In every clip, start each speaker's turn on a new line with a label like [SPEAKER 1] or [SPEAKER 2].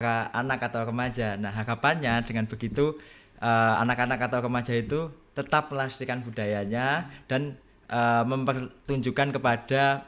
[SPEAKER 1] ke anak atau remaja. Nah, harapannya dengan begitu anak-anak atau remaja itu tetap melestarikan budayanya dan mempertunjukkan kepada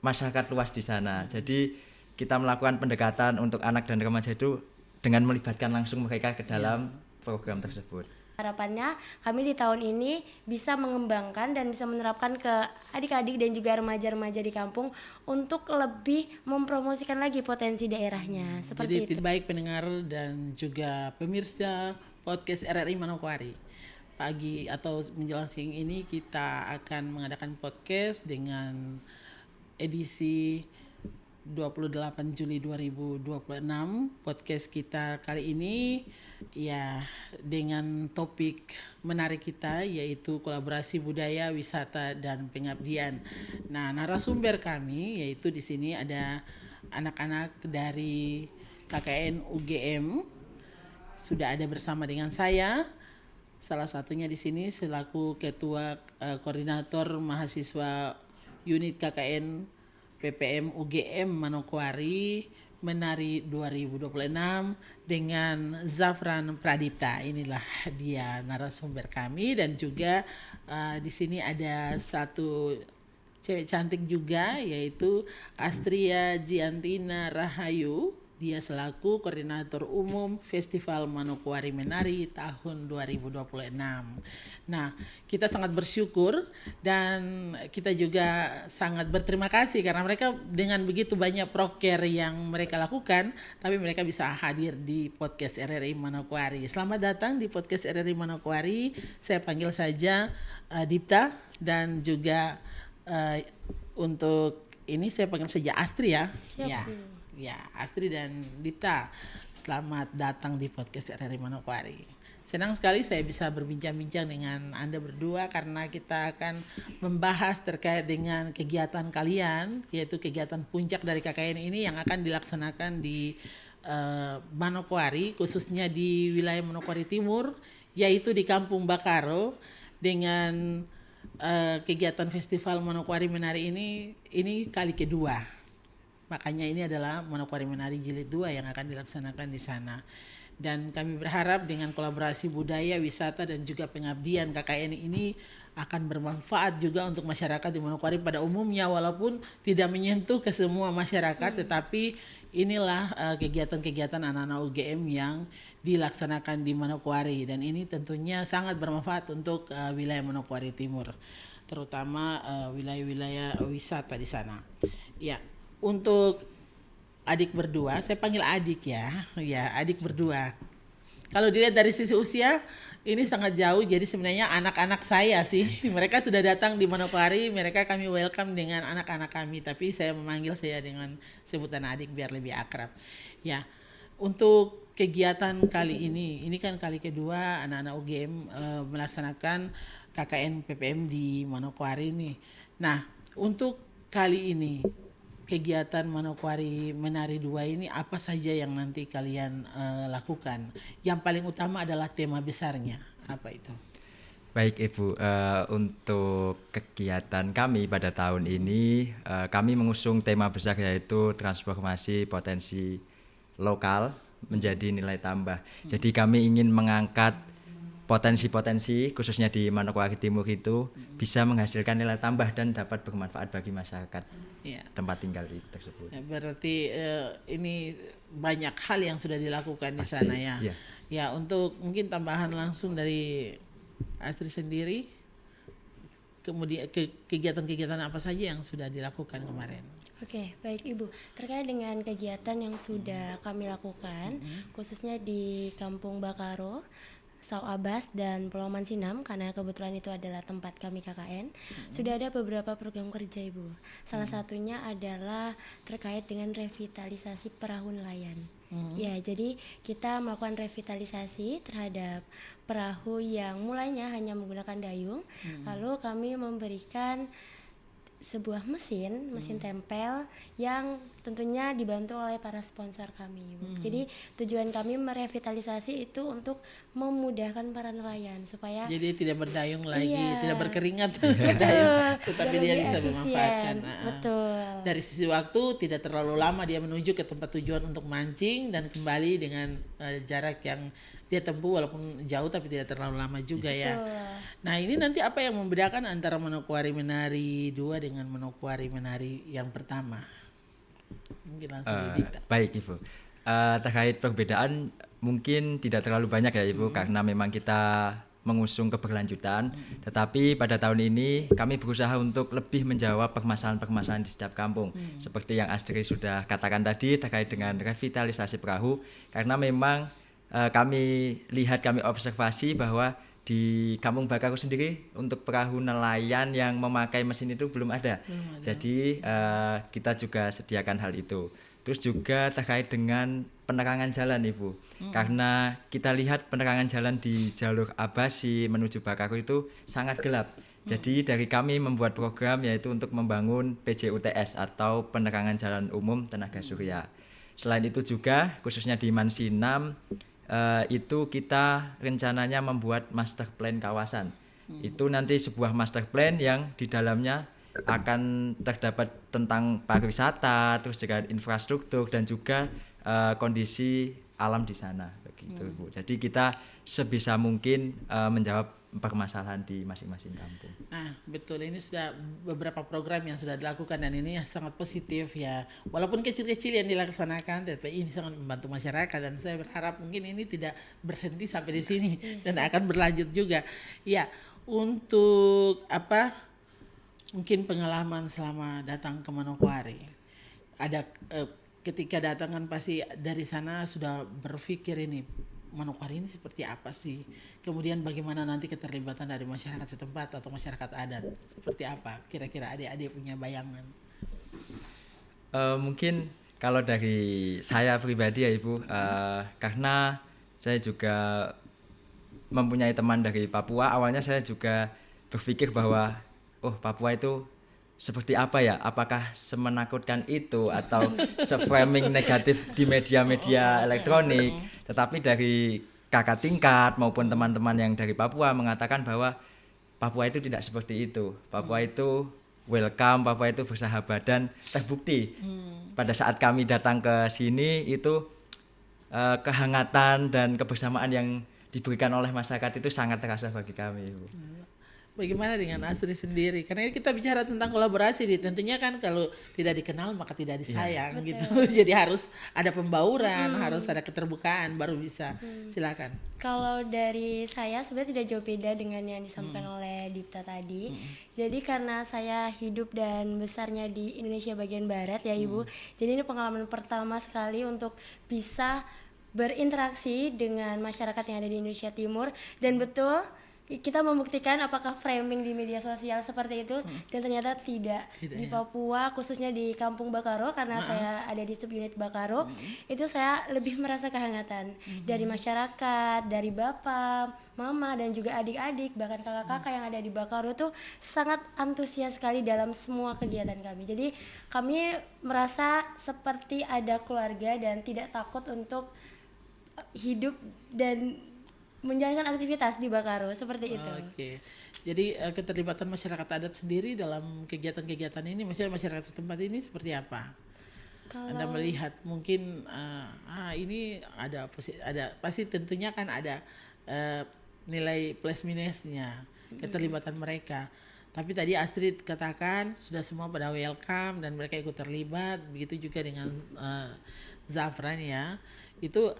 [SPEAKER 1] masyarakat luas di sana. Jadi kita melakukan pendekatan untuk anak dan remaja itu dengan melibatkan langsung mereka ke dalam program tersebut.
[SPEAKER 2] Harapannya kami di tahun ini bisa mengembangkan dan bisa menerapkan ke adik-adik dan juga remaja-remaja di kampung untuk lebih mempromosikan lagi potensi daerahnya. Seperti
[SPEAKER 3] Jadi
[SPEAKER 2] itu.
[SPEAKER 3] baik pendengar dan juga pemirsa podcast RRI Manokwari. Pagi atau menjelang siang ini kita akan mengadakan podcast dengan edisi 28 Juli 2026. Podcast kita kali ini ya dengan topik menarik kita yaitu kolaborasi budaya, wisata dan pengabdian. Nah, narasumber kami yaitu di sini ada anak-anak dari KKN UGM sudah ada bersama dengan saya. Salah satunya di sini selaku ketua koordinator mahasiswa unit KKN PPM UGM Manokwari Menari 2026 dengan Zafran Pradipta. Inilah dia narasumber kami dan juga di sini ada satu cewek cantik juga yaitu Astria Giantina Rahayu. Dia selaku koordinator umum Festival Manokwari Menari tahun 2026. Nah, kita sangat bersyukur dan kita juga sangat berterima kasih karena mereka dengan begitu banyak proker yang mereka lakukan, tapi mereka bisa hadir di podcast RRI Manokwari. Selamat datang di podcast RRI Manokwari. Saya panggil saja Dipta dan juga untuk ini saya panggil saja Astri ya.
[SPEAKER 2] Siap.
[SPEAKER 3] Ya, Astri dan Dipta, selamat datang di podcast RRI Manokwari. Senang sekali saya bisa berbincang-bincang dengan Anda berdua karena kita akan membahas terkait dengan kegiatan kalian, yaitu kegiatan puncak dari KKN ini yang akan dilaksanakan di Manokwari, khususnya di wilayah Manokwari Timur, yaitu di Kampung Bakaro dengan kegiatan Festival Manokwari Menari ini kali kedua. Makanya ini adalah Manokwari Menari Jilid 2 yang akan dilaksanakan di sana. Dan kami berharap dengan kolaborasi budaya, wisata dan juga pengabdian KKN ini akan bermanfaat juga untuk masyarakat di Manokwari pada umumnya walaupun tidak menyentuh ke semua masyarakat tetapi inilah kegiatan-kegiatan anak-anak UGM yang dilaksanakan di Manokwari dan ini tentunya sangat bermanfaat untuk wilayah Manokwari Timur terutama wilayah-wilayah wisata di sana. Ya. Untuk adik berdua, saya panggil adik ya adik berdua. Kalau dilihat dari sisi usia, ini sangat jauh. Jadi sebenarnya anak-anak saya sih, mereka sudah datang di Manokwari, mereka kami welcome dengan anak-anak kami. Tapi saya memanggil saya dengan sebutan adik biar lebih akrab. Ya, untuk kegiatan kali ini kan kali kedua anak-anak UGM melaksanakan KKN PPM di Manokwari nih. Nah, untuk kali ini kegiatan Manokwari Menari 2 ini apa saja yang nanti kalian lakukan? Yang paling utama adalah tema besarnya. Apa itu?
[SPEAKER 1] Baik Ibu, untuk kegiatan kami pada tahun ini kami mengusung tema besar yaitu transformasi potensi lokal menjadi nilai tambah. Jadi kami ingin mengangkat potensi-potensi khususnya di Manokwari Timur itu bisa menghasilkan nilai tambah dan dapat bermanfaat bagi masyarakat tempat tinggal tersebut.
[SPEAKER 3] Ya, berarti ini banyak hal yang sudah dilakukan di sana ya. Ya, untuk mungkin tambahan langsung dari Astri sendiri, kemudian kegiatan-kegiatan apa saja yang sudah dilakukan kemarin?
[SPEAKER 2] Oke, baik Ibu. Terkait dengan kegiatan yang sudah kami lakukan, khususnya di Kampung Bakaro, Sau Abbas dan Pulau Mansinam karena kebetulan itu adalah tempat kami KKN. Sudah ada beberapa program kerja Ibu. Salah satunya adalah terkait dengan revitalisasi perahu nelayan. Ya, jadi kita melakukan revitalisasi terhadap perahu yang mulainya hanya menggunakan dayung. Lalu kami memberikan sebuah mesin tempel yang tentunya dibantu oleh para sponsor kami, Ibu. Jadi tujuan kami merevitalisasi itu untuk memudahkan para nelayan supaya
[SPEAKER 3] Jadi tidak berdayung lagi,
[SPEAKER 2] Iya.
[SPEAKER 3] tidak berkeringat, tetapi
[SPEAKER 2] biar
[SPEAKER 3] dia
[SPEAKER 2] lebih
[SPEAKER 3] bisa
[SPEAKER 2] efisien.
[SPEAKER 3] memanfaatkan.
[SPEAKER 2] Betul.
[SPEAKER 3] Dari sisi waktu tidak terlalu lama dia menuju ke tempat tujuan untuk mancing dan kembali dengan jarak yang dia tempuh walaupun jauh tapi tidak terlalu lama juga ya. Nah ini nanti apa yang membedakan antara Manokwari Menari 2 dengan Manokwari Menari yang pertama? Mungkin langsung didikta.
[SPEAKER 1] Baik Ibu. Terkait perbedaan mungkin tidak terlalu banyak ya Ibu, karena memang kita mengusung keberlanjutan. Tetapi pada tahun ini kami berusaha untuk lebih menjawab permasalahan-permasalahan di setiap kampung. Seperti yang Astri sudah katakan tadi terkait dengan revitalisasi perahu, karena memang kami lihat, kami observasi bahwa di Kampung Bakaru sendiri untuk perahu nelayan yang memakai mesin itu belum ada. Jadi kita juga sediakan hal itu. Terus juga terkait dengan penerangan jalan Ibu. Karena kita lihat penerangan jalan di jalur Abasi menuju Bakaru itu sangat gelap. Jadi dari kami membuat program yaitu untuk membangun PJUTS atau penerangan jalan umum tenaga surya. Selain itu juga khususnya di Mansinam itu kita rencananya membuat master plan kawasan. Itu nanti sebuah master plan yang di dalamnya akan terdapat tentang pariwisata, terus juga infrastruktur dan juga kondisi alam di sana begitu Bu. Jadi kita sebisa mungkin menjawab permasalahan di masing-masing kampung.
[SPEAKER 3] Nah, betul, ini sudah beberapa program yang sudah dilakukan dan ini sangat positif ya. Walaupun kecil-kecil yang dilaksanakan, tapi ini sangat membantu masyarakat dan saya berharap mungkin ini tidak berhenti sampai di sini dan akan berlanjut juga. Ya, untuk apa? Mungkin pengalaman selama datang ke Manokwari. Ada ketika datang kan pasti dari sana sudah berpikir ini Manokwari ini seperti apa sih? Kemudian bagaimana nanti keterlibatan dari masyarakat setempat atau masyarakat adat? Seperti apa? Kira-kira adik-adik punya bayangan?
[SPEAKER 1] Mungkin kalau dari saya pribadi ya Ibu, karena saya juga mempunyai teman dari Papua, awalnya saya juga berpikir bahwa Papua itu seperti apa ya? Apakah semenakutkan itu atau se-framing negatif di media-media elektronik? Tetapi dari kakak tingkat maupun teman-teman yang dari Papua mengatakan bahwa Papua itu tidak seperti itu. Papua itu welcome, Papua itu bersahabat dan terbukti. Pada saat kami datang ke sini itu kehangatan dan kebersamaan yang diberikan oleh masyarakat itu sangat terasa bagi kami, Ibu.
[SPEAKER 3] Bagaimana dengan Astri sendiri? Karena kita bicara tentang kolaborasi, tentunya kan kalau tidak dikenal maka tidak disayang gitu. Jadi harus ada pembauran, harus ada keterbukaan baru bisa. Silakan.
[SPEAKER 2] Kalau dari saya sebenarnya tidak jauh beda dengan yang disampaikan oleh Dipta tadi. Jadi karena saya hidup dan besarnya di Indonesia bagian barat ya Ibu. Jadi ini pengalaman pertama sekali untuk bisa berinteraksi dengan masyarakat yang ada di Indonesia Timur, dan betul kita membuktikan apakah framing di media sosial seperti itu dan ternyata tidak di Papua, khususnya di Kampung Bakaro karena saya ada di subunit Bakaro. Itu saya lebih merasa kehangatan dari masyarakat, dari bapak, mama dan juga adik-adik, bahkan kakak-kakak yang ada di Bakaro tuh sangat antusias sekali dalam semua kegiatan kami. Jadi kami merasa seperti ada keluarga dan tidak takut untuk hidup dan menjalankan aktivitas di Bakaro seperti itu.
[SPEAKER 3] Oke. Jadi keterlibatan masyarakat adat sendiri dalam kegiatan-kegiatan ini, maksudnya masyarakat setempat ini seperti apa? Anda melihat mungkin ini ada pasti tentunya kan ada nilai plus minusnya keterlibatan mereka. Tapi tadi Astrid katakan sudah semua pada welcome dan mereka ikut terlibat, begitu juga dengan Zafran ya. Itu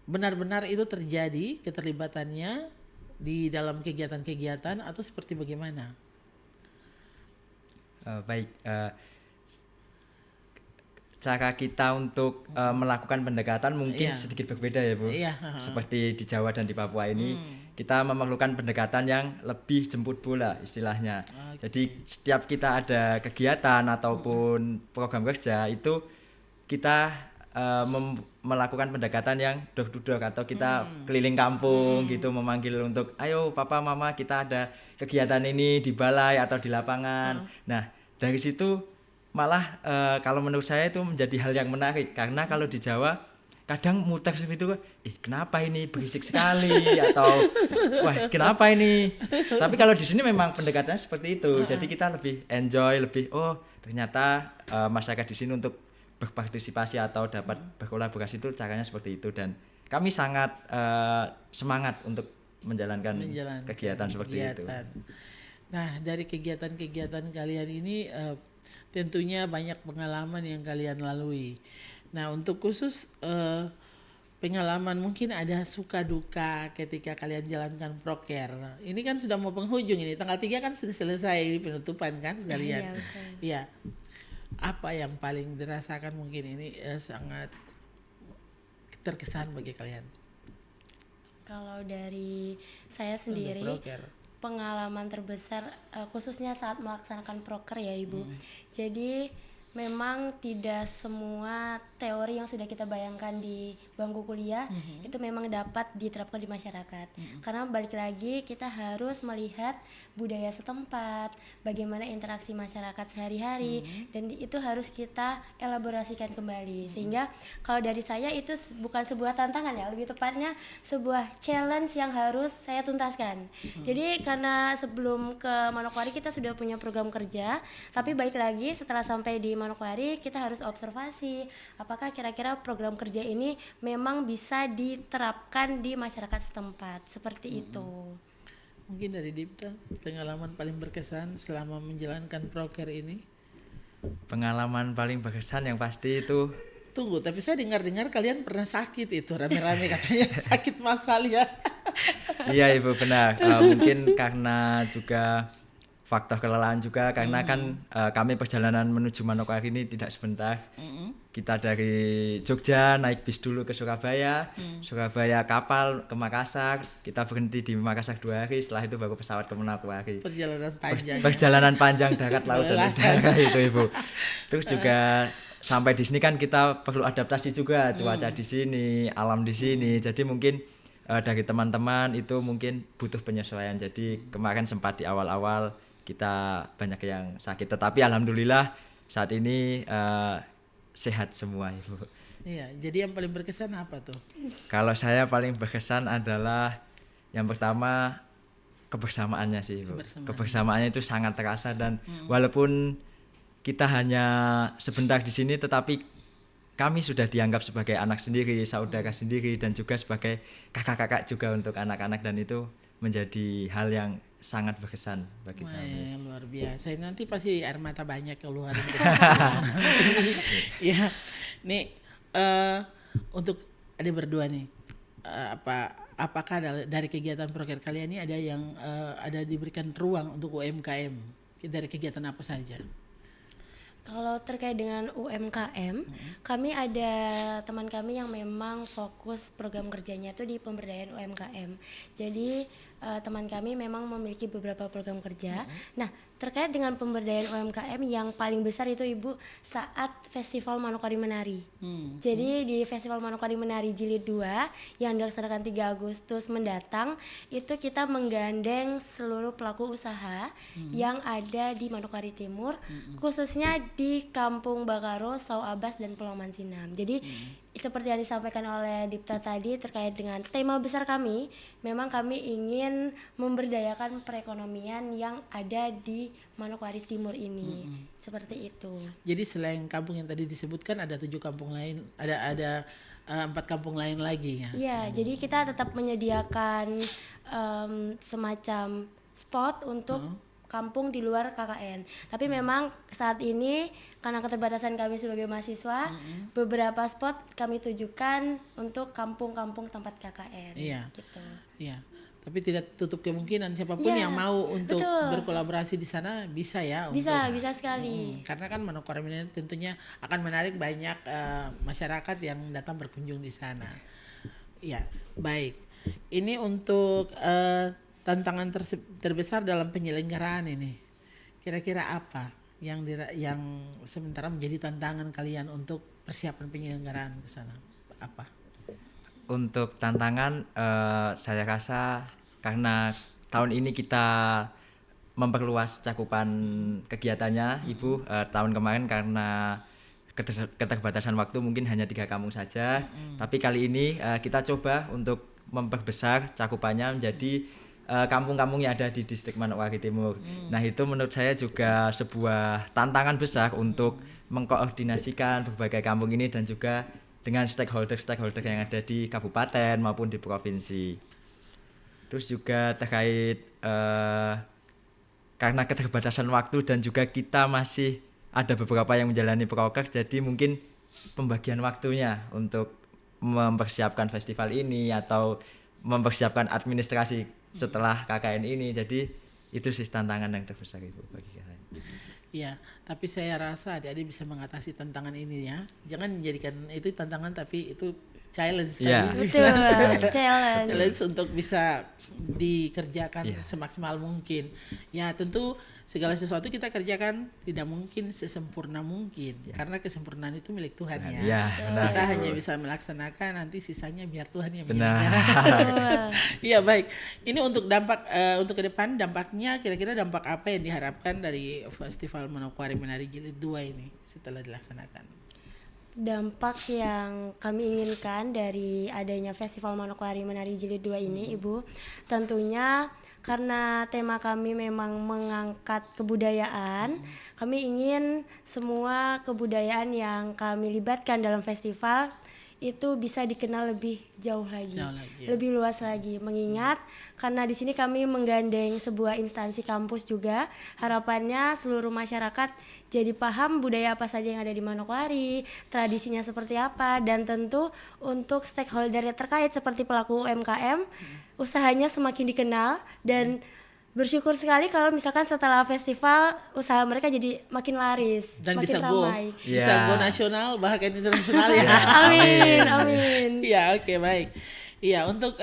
[SPEAKER 3] benar-benar itu terjadi keterlibatannya di dalam kegiatan-kegiatan atau seperti bagaimana?
[SPEAKER 1] Baik, cara kita untuk melakukan pendekatan mungkin sedikit berbeda ya Bu. Seperti di Jawa dan di Papua ini kita memerlukan pendekatan yang lebih jemput bola istilahnya. Jadi setiap kita ada kegiatan ataupun program kerja itu kita melakukan pendekatan yang door to door atau kita keliling kampung gitu, memanggil untuk ayo papa mama kita ada kegiatan ini di balai atau di lapangan. Nah dari situ malah kalau menurut saya itu menjadi hal yang menarik, karena kalau di Jawa kadang muter seperti itu, kenapa ini berisik sekali atau wah kenapa ini. Tapi kalau di sini memang pendekatannya seperti itu, jadi kita lebih enjoy, lebih oh ternyata masyarakat di sini untuk berpartisipasi atau dapat berkolaborasi itu caranya seperti itu, dan kami sangat semangat untuk menjalankan kegiatan seperti itu.
[SPEAKER 3] Nah dari kegiatan-kegiatan kalian ini tentunya banyak pengalaman yang kalian lalui. Nah untuk khusus pengalaman mungkin ada suka duka ketika kalian jalankan proker. Ini kan sudah mau penghujung ini, tanggal 3 kan sudah selesai ini penutupan kan sekalian. Iya. Apa yang paling dirasakan mungkin ini sangat terkesan bagi kalian?
[SPEAKER 2] Kalau dari saya sendiri, pengalaman terbesar khususnya saat melaksanakan proker ya Ibu. Jadi memang tidak semua teori yang sudah kita bayangkan di bangku kuliah itu memang dapat diterapkan di masyarakat. Karena balik lagi kita harus melihat budaya setempat, bagaimana interaksi masyarakat sehari-hari, dan itu harus kita elaborasikan kembali. Sehingga kalau dari saya itu bukan sebuah tantangan ya, lebih tepatnya sebuah challenge yang harus saya tuntaskan. Jadi karena sebelum ke Manokwari kita sudah punya program kerja, tapi balik lagi setelah sampai di Manokwari kita harus observasi apakah kira-kira program kerja ini memang bisa diterapkan di masyarakat setempat, seperti itu.
[SPEAKER 3] Mungkin dari Dipta, pengalaman paling berkesan selama menjalankan proker ini?
[SPEAKER 1] Pengalaman paling berkesan yang pasti itu,
[SPEAKER 3] tunggu, tapi saya dengar-dengar kalian pernah sakit itu, rame-rame katanya sakit masal ya.
[SPEAKER 1] Iya Ibu benar, mungkin karena juga faktor kelelahan juga, karena kan kami perjalanan menuju Manokwari ini tidak sebentar. Kita dari Jogja naik bis dulu ke Surabaya, Surabaya kapal ke Makassar, kita berhenti di Makassar 2 hari, setelah itu baru pesawat ke Manokwari. Perjalanan panjang darat, laut dan udara itu Ibu. Terus juga sampai di sini kan kita perlu adaptasi juga, cuaca di sini, alam di sini. Jadi mungkin dari teman-teman itu mungkin butuh penyesuaian. Jadi kemarin sempat di awal-awal kita banyak yang sakit, tetapi alhamdulillah saat ini sehat semua Ibu.
[SPEAKER 3] Iya, jadi yang paling berkesan apa tuh?
[SPEAKER 1] Kalau saya paling berkesan adalah yang pertama kebersamaannya sih Ibu. Kebersamaannya itu sangat terasa, dan walaupun kita hanya sebentar di sini, tetapi kami sudah dianggap sebagai anak sendiri, saudara sendiri, dan juga sebagai kakak-kakak juga untuk anak-anak, dan itu menjadi hal yang sangat berkesan bagi kami.
[SPEAKER 3] Luar biasa. Nanti pasti air mata banyak keluar. Ya, nih untuk ada berdua nih, apakah dari kegiatan proker kalian ini ada yang ada diberikan ruang untuk UMKM dari kegiatan apa saja?
[SPEAKER 2] Kalau terkait dengan UMKM, kami ada teman kami yang memang fokus program kerjanya itu di pemberdayaan UMKM. Jadi teman kami memang memiliki beberapa program kerja. Nah, terkait dengan pemberdayaan UMKM yang paling besar itu Ibu saat Festival Manokwari Menari. Jadi di Festival Manokwari Menari Jilid 2 yang dilaksanakan 3 Agustus mendatang, itu kita menggandeng seluruh pelaku usaha yang ada di Manokwari Timur, khususnya di Kampung Bakaro, Sau Abbas, dan Pulau Mansinam. Jadi seperti yang disampaikan oleh Dipta tadi terkait dengan tema besar kami, memang kami ingin memberdayakan perekonomian yang ada di Manokwari Timur ini. Seperti itu. Jadi
[SPEAKER 3] selain kampung yang tadi disebutkan ada 7 kampung lain, ada 4 kampung lain lagi ya.
[SPEAKER 2] Iya, jadi kita tetap menyediakan semacam spot untuk kampung di luar KKN. Tapi memang saat ini karena keterbatasan kami sebagai mahasiswa, beberapa spot kami tujukan untuk kampung-kampung tempat KKN.
[SPEAKER 3] Iya.
[SPEAKER 2] Gitu.
[SPEAKER 3] Iya. Tapi tidak tutup kemungkinan siapapun yang mau untuk berkolaborasi di sana bisa ya.
[SPEAKER 2] Bisa sekali.
[SPEAKER 3] Karena kan Manokwari ini tentunya akan menarik banyak masyarakat yang datang berkunjung di sana. Ya, baik. Ini untuk tantangan terbesar dalam penyelenggaraan ini, kira-kira apa yang sementara menjadi tantangan kalian untuk persiapan penyelenggaraan ke sana? Apa?
[SPEAKER 1] Untuk tantangan saya rasa karena tahun ini kita memperluas cakupan kegiatannya Ibu. Tahun kemarin karena keterbatasan waktu mungkin hanya 3 kampung saja, tapi kali ini kita coba untuk memperbesar cakupannya menjadi kampung-kampung yang ada di distrik Manokwari Timur. Nah itu menurut saya juga sebuah tantangan besar untuk mengkoordinasikan berbagai kampung ini dan juga dengan stakeholder yang ada di kabupaten maupun di provinsi. Terus juga terkait karena keterbatasan waktu dan juga kita masih ada beberapa yang menjalani proker, jadi mungkin pembagian waktunya untuk mempersiapkan festival ini atau mempersiapkan administrasi setelah KKN ini. Jadi itu sih tantangan yang terbesar Ibu bagi kalian.
[SPEAKER 3] Ya, tapi saya rasa adik-adik bisa mengatasi tantangan ini ya. Jangan menjadikan itu tantangan, tapi itu challenge
[SPEAKER 1] Ya.
[SPEAKER 3] tadi.
[SPEAKER 2] Betul, challenge.
[SPEAKER 3] Challenge untuk bisa dikerjakan
[SPEAKER 1] Iya.
[SPEAKER 3] semaksimal mungkin. Ya, tentu segala sesuatu kita kerjakan tidak mungkin sesempurna mungkin, karena kesempurnaan itu milik Tuhan ya.
[SPEAKER 1] Iya, benar.
[SPEAKER 3] Kita hanya bisa melaksanakan, nanti sisanya biar Tuhan yang
[SPEAKER 1] Benar.
[SPEAKER 3] menyelenggarakan. Iya, baik. Ini untuk dampak untuk ke depan, dampaknya kira-kira dampak apa yang diharapkan dari Festival Manokwari Menari Jilid 2 ini setelah dilaksanakan?
[SPEAKER 2] Dampak yang kami inginkan dari adanya Festival Manokwari Menari Jilid 2 ini, Ibu, tentunya karena tema kami memang mengangkat kebudayaan, kami ingin semua kebudayaan yang kami libatkan dalam festival itu bisa dikenal lebih jauh lagi, lebih luas lagi. Mengingat karena di sini kami menggandeng sebuah instansi kampus juga, harapannya seluruh masyarakat jadi paham budaya apa saja yang ada di Manokwari, tradisinya seperti apa, dan tentu untuk stakeholder terkait seperti pelaku UMKM, usahanya semakin dikenal dan bersyukur sekali kalau misalkan setelah festival usaha mereka jadi makin laris,
[SPEAKER 3] Dan
[SPEAKER 2] makin
[SPEAKER 3] bisa
[SPEAKER 2] ramai.
[SPEAKER 3] bisa go nasional bahkan internasional ya.
[SPEAKER 2] Amin, amin.
[SPEAKER 3] Iya, oke, baik. Iya, untuk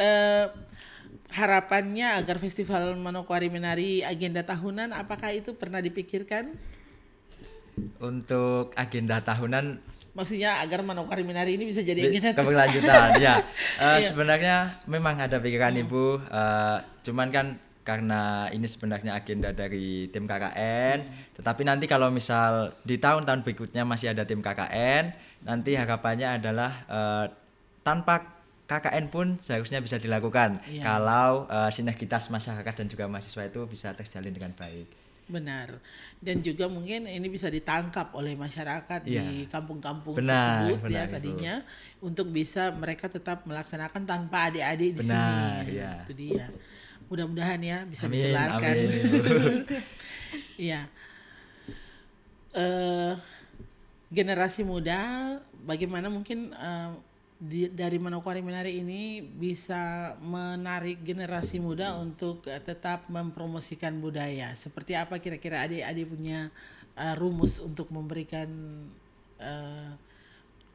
[SPEAKER 3] harapannya agar Festival Manokwari Menari agenda tahunan, apakah itu pernah dipikirkan?
[SPEAKER 1] Untuk agenda tahunan
[SPEAKER 3] Maksudnya agar Manokwari Menari ini bisa jadi agenda
[SPEAKER 1] keberlanjutan ya. Sebenarnya memang ada pikiran Ibu, cuman kan karena ini sebenarnya agenda dari tim KKN, tetapi nanti kalau misal di tahun-tahun berikutnya masih ada tim KKN, nanti harapannya adalah tanpa KKN pun seharusnya bisa dilakukan kalau sinergitas masyarakat dan juga mahasiswa itu bisa terjalin dengan baik.
[SPEAKER 3] Benar. Dan juga mungkin ini bisa ditangkap oleh masyarakat di kampung-kampung
[SPEAKER 1] Benar,
[SPEAKER 3] tersebut ya
[SPEAKER 1] benar,
[SPEAKER 3] tadinya, untuk bisa mereka tetap melaksanakan tanpa adik-adik di
[SPEAKER 1] Benar,
[SPEAKER 3] sini.
[SPEAKER 1] ya.
[SPEAKER 3] Itu dia. Mudah-mudahan ya bisa
[SPEAKER 1] Amin,
[SPEAKER 3] ditularkan.
[SPEAKER 1] amin.
[SPEAKER 3] Iya. Generasi muda bagaimana mungkin dari Manokwari Menari ini bisa menarik generasi muda untuk tetap mempromosikan budaya. Seperti apa kira-kira adik-adik punya rumus untuk memberikan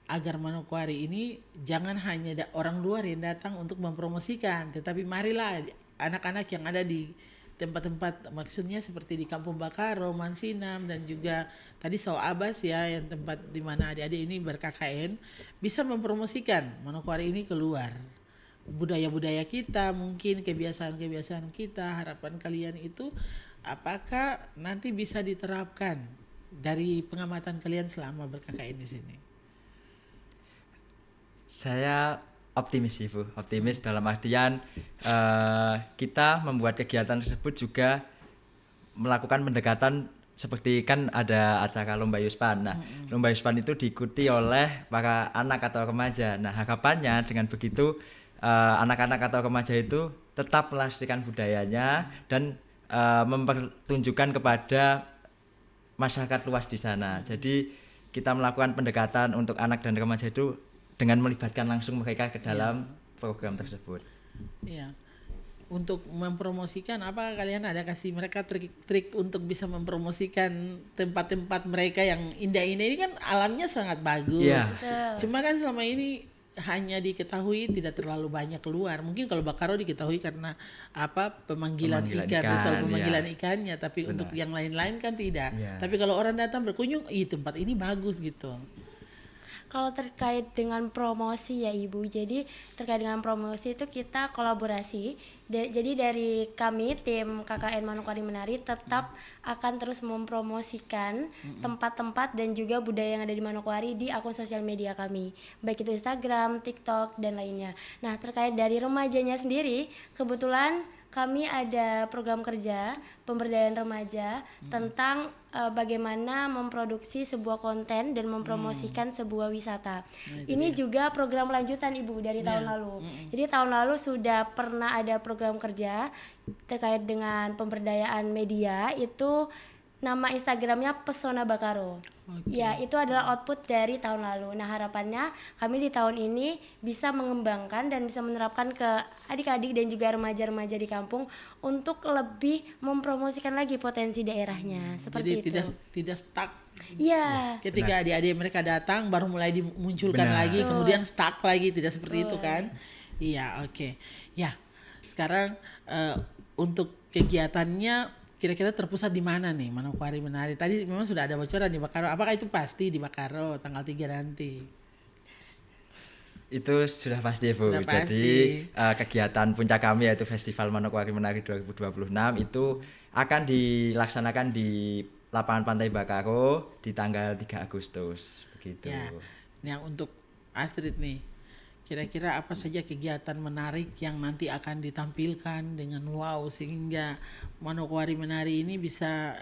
[SPEAKER 3] agar Manokwari ini jangan hanya orang luar yang datang untuk mempromosikan, tetapi marilah anak-anak yang ada di tempat-tempat, maksudnya seperti di Kampung Bakaro, Mansinam, dan juga tadi Sau Abbas ya, yang tempat di mana adik-adik ini ber-KKN, bisa mempromosikan Manokwari ini keluar. Budaya-budaya kita, mungkin kebiasaan-kebiasaan kita, harapan kalian itu apakah nanti bisa diterapkan dari pengamatan kalian selama ber-KKN di sini?
[SPEAKER 1] Saya optimis Ibu, optimis dalam artian kita membuat kegiatan tersebut juga melakukan pendekatan seperti kan ada acara Lomba Yuspan. Nah, Lomba Yuspan itu diikuti oleh para anak atau remaja. Nah, harapannya dengan begitu anak-anak atau remaja itu tetap melestarikan budayanya dan mempertunjukkan kepada masyarakat luas di sana. Jadi kita melakukan pendekatan untuk anak dan remaja itu dengan melibatkan langsung mereka ke dalam program tersebut.
[SPEAKER 3] Iya. Untuk mempromosikan, apa kalian ada kasih mereka trik-trik untuk bisa mempromosikan tempat-tempat mereka yang indah-indah ini? Kan alamnya sangat bagus.
[SPEAKER 1] Iya.
[SPEAKER 3] Cuma kan selama ini hanya diketahui, tidak terlalu banyak keluar. Mungkin kalau Bakaro diketahui karena pemanggilan ikan atau pemanggilan ikannya, tapi untuk yang lain-lain kan tidak. Tapi kalau orang datang berkunjung, tempat ini bagus gitu.
[SPEAKER 2] Kalau terkait dengan promosi ya Ibu, jadi terkait dengan promosi itu kita kolaborasi. Jadi dari kami tim KKN Manokwari Menari tetap akan terus mempromosikan tempat-tempat dan juga budaya yang ada di Manokwari di akun sosial media kami, baik itu Instagram, TikTok dan lainnya. Nah terkait dari remajanya sendiri, kebetulan kami ada program kerja pemberdayaan remaja tentang bagaimana memproduksi sebuah konten dan mempromosikan sebuah wisata. Ini juga program lanjutan Ibu dari tahun lalu. Jadi tahun lalu sudah pernah ada program kerja terkait dengan pemberdayaan media, itu nama Instagramnya Pesona Bakaro. Ya, itu adalah output dari tahun lalu. Nah, harapannya kami di tahun ini bisa mengembangkan dan bisa menerapkan ke adik-adik dan juga remaja-remaja di kampung untuk lebih mempromosikan lagi potensi daerahnya. Seperti
[SPEAKER 3] Jadi
[SPEAKER 2] itu.
[SPEAKER 3] tidak stuck.
[SPEAKER 2] Iya.
[SPEAKER 3] Ketika adik-adik mereka datang baru mulai dimunculkan
[SPEAKER 1] Benar.
[SPEAKER 3] lagi, kemudian stuck lagi, tidak seperti itu kan? Iya, oke. Ya, sekarang untuk kegiatannya kira-kira terpusat di mana nih Manokwari Menari? Tadi memang sudah ada bocoran di Bakaro. Apakah itu pasti di Bakaro tanggal 3 nanti?
[SPEAKER 1] Itu sudah pasti Bu.
[SPEAKER 3] Sudah pasti.
[SPEAKER 1] Jadi kegiatan puncak kami yaitu Festival Manokwari Menari 2026 itu akan dilaksanakan di lapangan Pantai Bakaro di tanggal 3 Agustus begitu.
[SPEAKER 3] Ya. Yang untuk Astrid nih, kira-kira apa saja kegiatan menarik yang nanti akan ditampilkan dengan wow sehingga Manokwari Menari ini bisa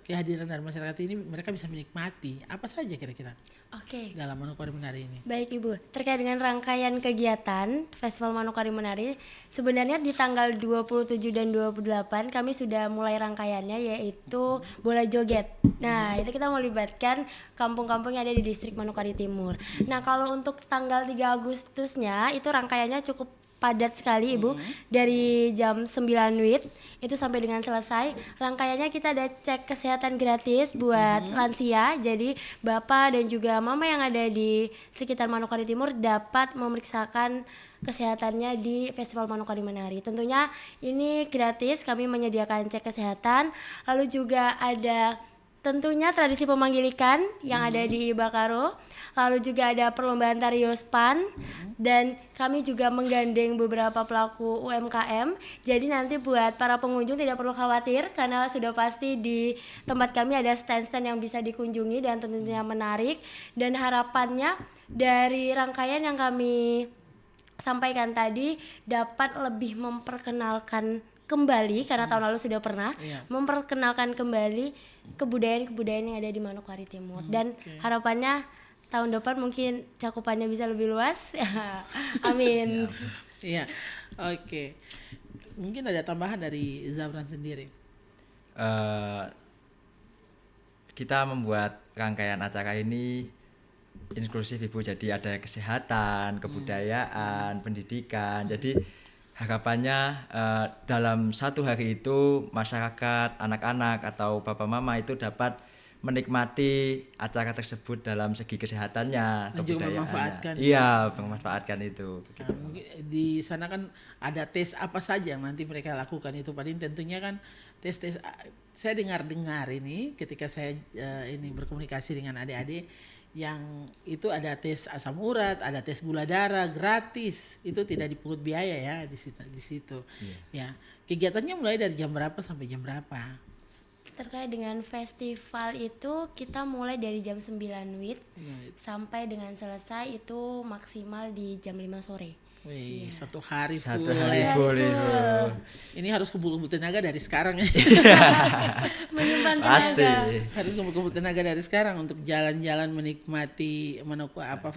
[SPEAKER 3] kehadiran dari masyarakat ini mereka bisa menikmati apa saja kira-kira
[SPEAKER 2] Oke.
[SPEAKER 3] dalam Manokwari Menari ini.
[SPEAKER 2] Baik Ibu, terkait dengan rangkaian kegiatan Festival Manokwari Menari, sebenarnya di tanggal 27 dan 28 kami sudah mulai rangkaiannya, yaitu bola joget. Nah, itu kita melibatkan kampung-kampung yang ada di distrik Manokwari Timur. Nah, kalau untuk tanggal 3 Agustusnya itu rangkaiannya cukup padat sekali Ibu, dari jam 9 WIB itu sampai dengan selesai. Rangkaiannya kita ada cek kesehatan gratis buat lansia, jadi bapak dan juga mama yang ada di sekitar Manokwari Timur dapat memeriksakan kesehatannya di Festival Manokwari Menari. Tentunya ini gratis, kami menyediakan cek kesehatan, lalu juga ada tentunya tradisi pemanggil ikan yang ada di Bakaro. Lalu juga ada perlombaan tari Yospan, dan kami juga menggandeng beberapa pelaku UMKM. Jadi nanti buat para pengunjung tidak perlu khawatir karena sudah pasti di tempat kami ada stand-stand yang bisa dikunjungi dan tentunya menarik. Dan harapannya dari rangkaian yang kami sampaikan tadi dapat lebih memperkenalkan kembali, karena tahun lalu sudah pernah memperkenalkan kembali kebudayaan-kebudayaan yang ada di Manokwari Timur. Dan harapannya tahun depan mungkin cakupannya bisa lebih luas. Amin.
[SPEAKER 3] Iya, oke. Mungkin ada tambahan dari Zafran sendiri.
[SPEAKER 1] Kita membuat rangkaian acara ini inklusif Ibu, jadi ada kesehatan, kebudayaan, pendidikan. Jadi harapannya dalam satu hari itu masyarakat, anak-anak atau bapak mama itu dapat menikmati acara tersebut dalam segi kesehatannya,
[SPEAKER 3] Dan juga
[SPEAKER 1] kebudayaannya.
[SPEAKER 3] memanfaatkan.
[SPEAKER 1] Iya, memanfaatkan itu.
[SPEAKER 3] Nah, mungkin di sana kan ada tes apa saja yang nanti mereka lakukan itu. Padahal tentunya kan tes-tes. Saya dengar ini ketika saya ini berkomunikasi dengan adik-adik, yang itu ada tes asam urat, ada tes gula darah gratis, itu tidak dipungut biaya ya di situ. Ya, kegiatannya mulai dari jam berapa sampai jam berapa?
[SPEAKER 2] Terkait dengan festival itu kita mulai dari jam 9 WIB sampai dengan selesai itu maksimal di jam 5 sore.
[SPEAKER 3] Wih, satu hari
[SPEAKER 1] Satu
[SPEAKER 3] full
[SPEAKER 1] hari
[SPEAKER 3] ya.
[SPEAKER 1] full Ibu.
[SPEAKER 3] Ini harus kumpul-kumpul tenaga dari sekarang ya.
[SPEAKER 2] Menyimpan
[SPEAKER 1] Pasti.
[SPEAKER 2] tenaga.
[SPEAKER 3] Harus kumpul-kumpul tenaga dari sekarang untuk jalan-jalan menikmati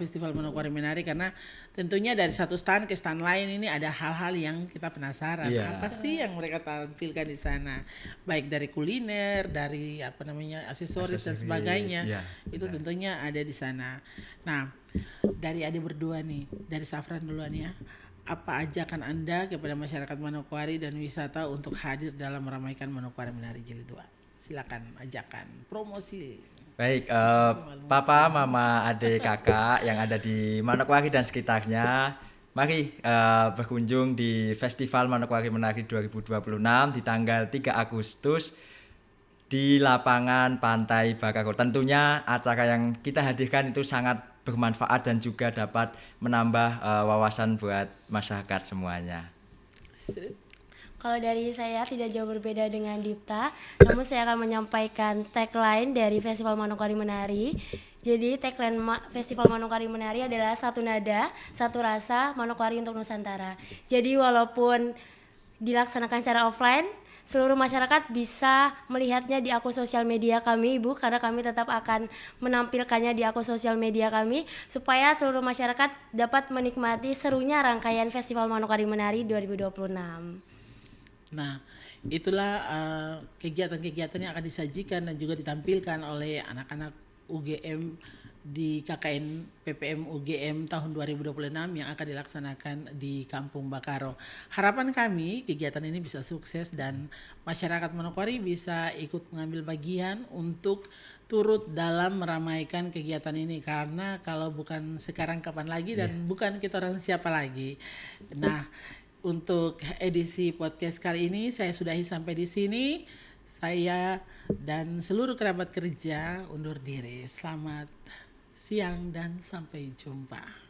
[SPEAKER 3] Festival Manokwari Menari, karena tentunya dari satu stand ke stand lain ini ada hal-hal yang kita penasaran.
[SPEAKER 1] Iya.
[SPEAKER 3] Apa sih yang mereka tampilkan di sana? Baik dari kuliner, dari aksesoris dan
[SPEAKER 1] Aksesoris,
[SPEAKER 3] sebagainya.
[SPEAKER 1] iya,
[SPEAKER 3] Itu tentunya ada di sana. Nah, dari adik berdua nih, dari Zafran duluan ya. Apa ajakan Anda kepada masyarakat Manokwari dan wisata untuk hadir dalam meramaikan Manokwari Menari Jilid 2? Silakan ajakan, promosi.
[SPEAKER 1] Baik, papa, mama, adik, kakak yang ada di Manokwari dan sekitarnya, mari berkunjung di Festival Manokwari Menari 2026 di tanggal 3 Agustus di lapangan Pantai Bakaro. Tentunya acara yang kita hadirkan itu sangat bermanfaat dan juga dapat menambah wawasan buat masyarakat semuanya.
[SPEAKER 2] Kalau dari saya tidak jauh berbeda dengan Dipta, namun saya akan menyampaikan tagline dari Festival Manokwari Menari. Jadi tagline Festival Manokwari Menari adalah satu nada, satu rasa, Manokwari untuk Nusantara. Jadi walaupun dilaksanakan secara offline, seluruh masyarakat bisa melihatnya di akun sosial media kami, Ibu, karena kami tetap akan menampilkannya di akun sosial media kami supaya seluruh masyarakat dapat menikmati serunya rangkaian Festival Manokwari Menari 2026.
[SPEAKER 3] Nah, itulah kegiatan-kegiatan yang akan disajikan dan juga ditampilkan oleh anak-anak UGM di KKN PPM UGM tahun 2026 yang akan dilaksanakan di Kampung Bakaro. Harapan kami kegiatan ini bisa sukses dan masyarakat Manokwari bisa ikut mengambil bagian untuk turut dalam meramaikan kegiatan ini, karena kalau bukan sekarang kapan lagi dan bukan kita orang siapa lagi. Nah, untuk edisi podcast kali ini saya sudahi sampai di sini. Saya dan seluruh kerabat kerja undur diri. Selamat siang dan sampai jumpa.